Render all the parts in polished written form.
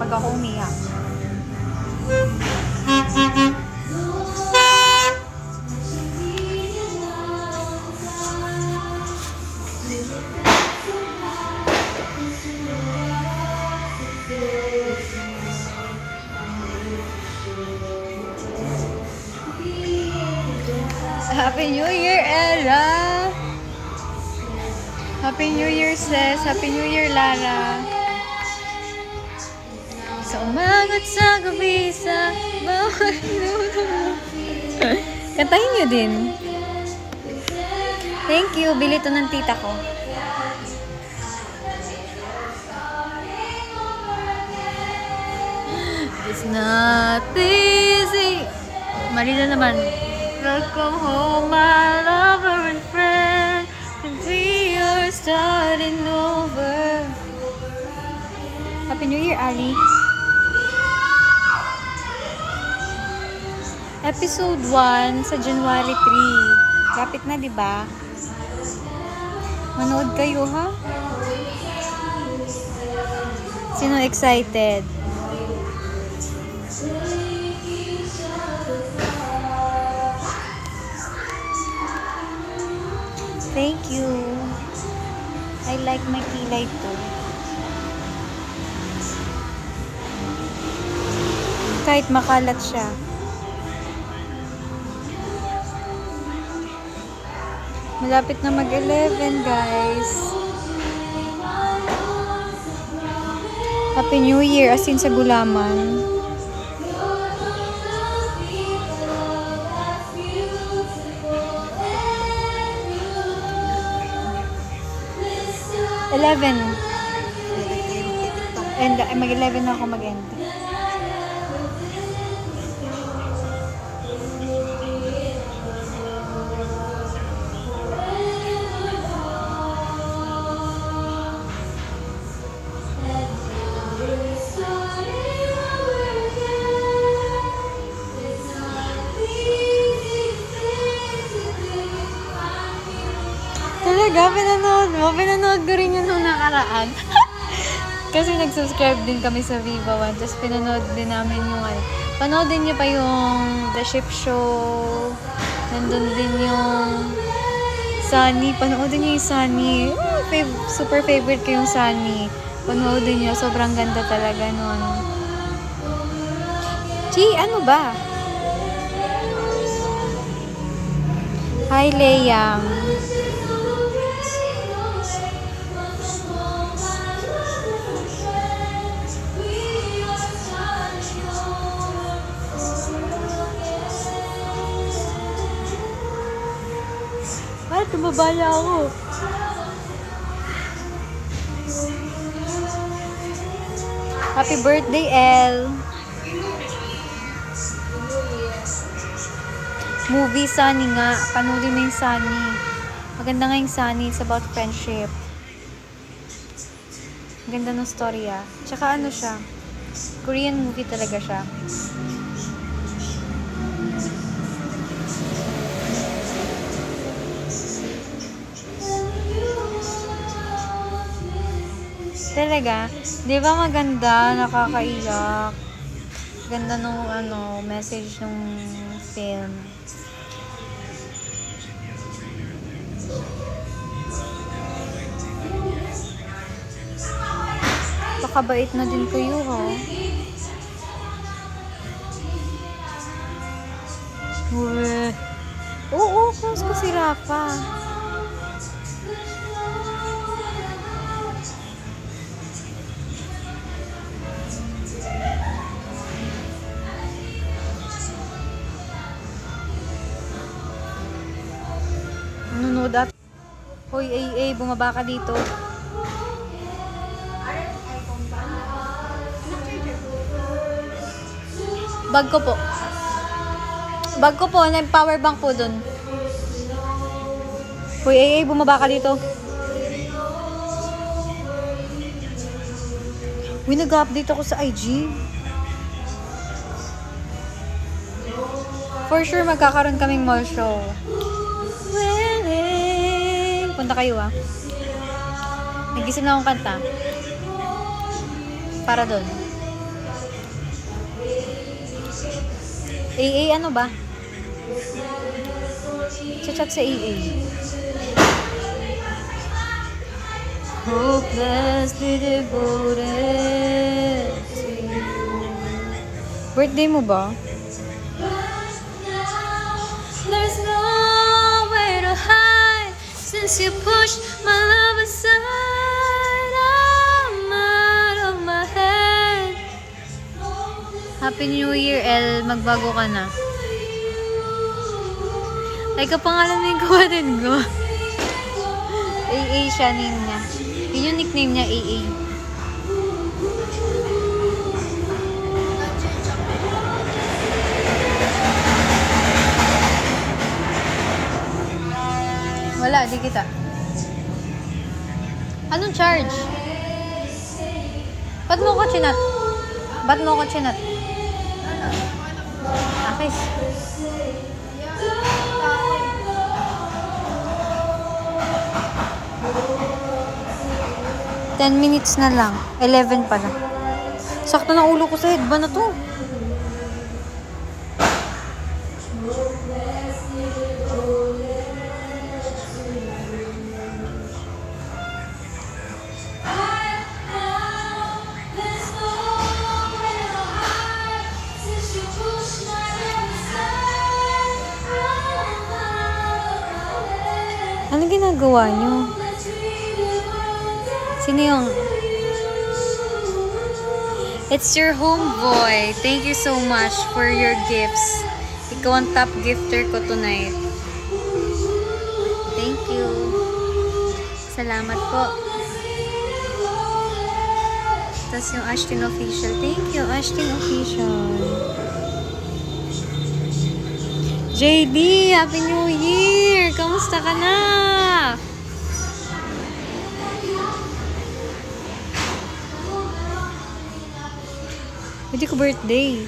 pag ako umiyak. Happy New Year, Ella! Happy New Year, Sis! Happy New Year, Lara! Sa umaga at sa gabi, sa bawat minuto. Kantahin nyo din. Thank you. Bili to ng tita ko. It's not easy. Marina naman. Welcome home, my lover and friend. And we are starting over. Happy New Year, Ali. Episode 1 sa January 3. Lapit na, di ba? Manood kayo, ha? Sino excited? Thank you. I like my kilay too. Kahit makalat siya. Malapit na mag-11, guys. Happy New Year, as in sa gulaman. And mag-11 na ako mag-end. Talaga, pinanood mo? Pinanood ko rin yun nung nakaraan. Kasi nag-subscribe din kami sa Viva One. Tapos pinanood din namin yung panoodin niyo pa yung The Ship Show. Nandun din yung Sunny. Panoodin niyo yung Sunny. Super favorite ko yung Sunny. Panoodin niyo. Sobrang ganda talaga nun. Chi, ano ba? Hi, Leyang. Ay, tumabala ako. Happy birthday, Elle. Movie Sunny nga. Panoodin mo yung Sunny. Maganda nga yung Sunny. It's about friendship. Ganda ng story, ah. Tsaka ano siya? Korean movie talaga siya. Talaga, di ba maganda, nakakaiyak. Ganda nung message nung film. Pakabait na din kayo, ha? Uwe. Oo, close ko si Rafa. Nunod at hoy, bumaba ka dito. Bag ko po. Power bank po dun. Hoy, bumaba ka dito. Uy, nag-update ako sa IG. For sure, magkakaroon kaming mall show. Punta kayo, ah. Nag-isip na akong kanta. Para doon. AA ano ba? Chat sa AA. Hopelessly devoted to you. Birthday mo ba? There's nowhere to hide since you pushed my love aside. I'm out of my head. Happy New Year, El. Magbago ka na. Ay, kapangalan na yung kapatid ko. AA siya, name niya. Yun yung nickname niya, AA. Wala, di kita. Anong charge? Ba't mo ko chinat? Ba't mo ko chinat? Akis. 10 minutes na lang. 11 pala. Sakto ng ulo ko sa head ba na to? Ano ginagawa nyo? Sino yung... It's your homeboy. Thank you so much for your gifts. Ikaw ang top gifter ko tonight. Thank you. Salamat po. Tapos yung Ashton Official. Thank you, Ashton Official. JD, Happy New Year! Kamusta ka na? Hindi ko birthday.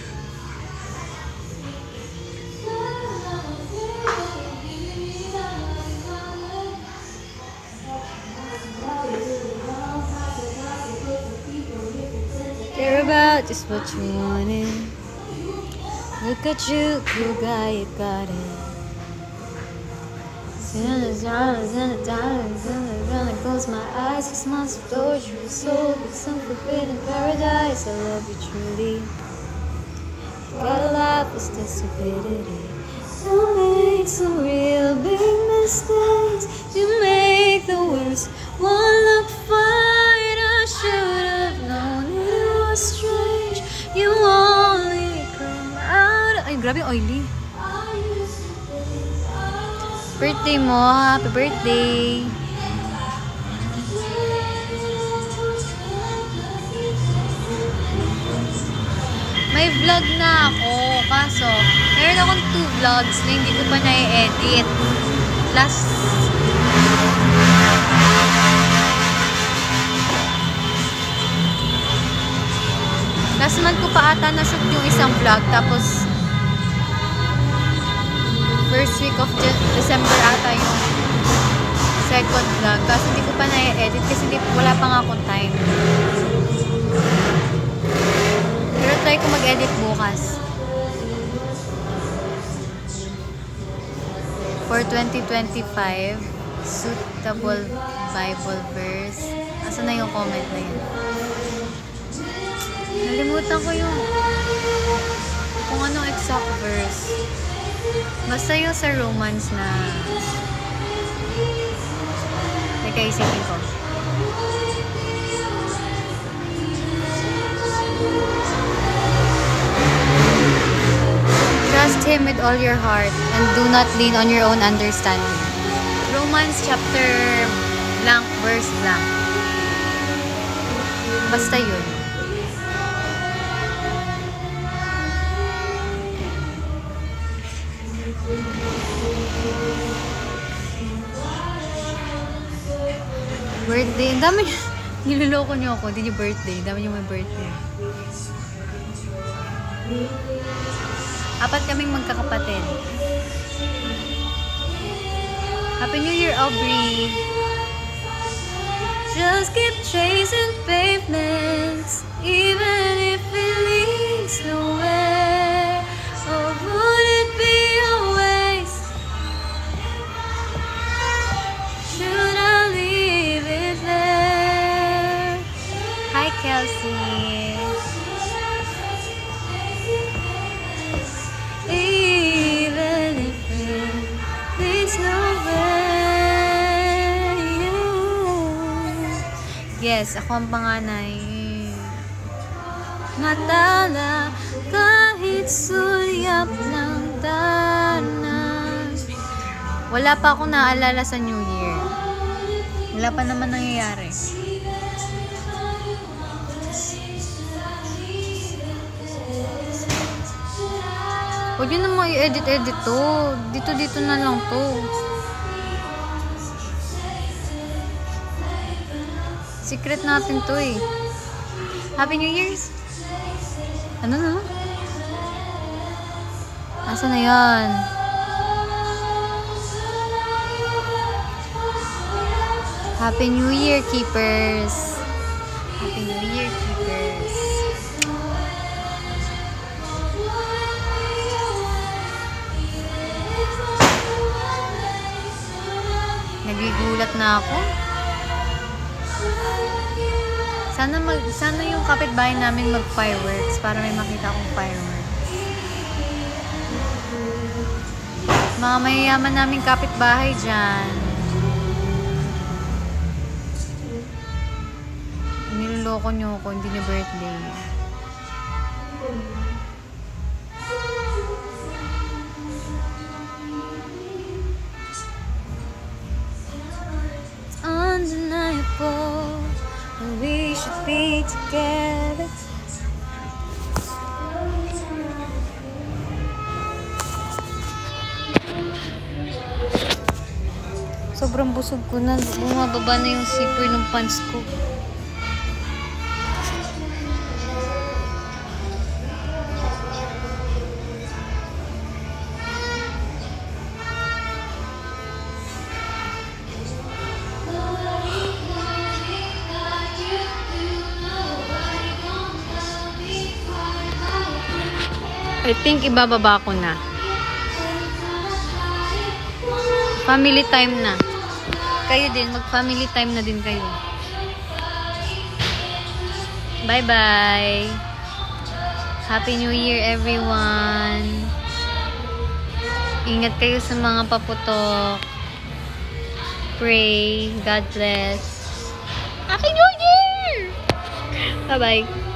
Care about just what you wanted. Look at you, cool guy, you got it. Close my eyes, 6 months of torture, soul with some forbidden paradise. I love you truly. Gotta laugh, it's the stupidity. Don't make some real big mistakes. You make the worst one look fine. I should have known it was strange. You only come out. Ay, grabe oily. Birthday mo, happy birthday. May vlog na ako, kaso meron akong 2 vlogs na hindi ko pa na-edit. Last month ko pa ata na-shoot yung isang vlog, tapos first week of December ata yung second vlog. Kasi hindi ko pa na-edit kasi wala pa nga akong time. Pero try ko mag-edit bukas. For 2025, suitable Bible verse. Asa na yung comment na yun? Nalimutan ko yung kung anong exact verse. Basta yung sa Romans na nagkaisipin ko. Trust Him with all your heart and do not lean on your own understanding. Romans chapter blank verse blank. Basta yun. Birthday. Ang dami niloloko niyo ako. Hindi niyo birthday. Ang dami niyo may birthday. 4 kaming magkakapatid. Happy New Year, Aubrey. Just keep chasing pavements, even if it leads nowhere. Oh, Kelsey. Even if it's no way. Yes, ako ang panganay. Natala kahit sulyap ng tanan. Wala pa akong naalala sa New Year. Wala pa naman nangyayari. Huwag nyo naman i-edit to. Dito na lang to. Secret natin to eh. Happy New Year's! Ano na? Asa na yan? Happy New Year, Keepers! Happy New Year, Keepers! Nagigulat na ako. Sana yung kapitbahay namin mag-fireworks para may makita akong fireworks. Mga mayayaman naming kapitbahay dyan. Niloloko nyo ako, hindi nyo birthday. It's undeniable. We should be together. Sobrang busog ko na. Bumababa na yung zipper ng pants ko. I think ibababa ko na. Family time na. Kayo din, mag-family time na din kayo. Bye-bye. Happy New Year, everyone. Ingat kayo sa mga paputok. Pray. God bless. Happy New Year! Bye-bye.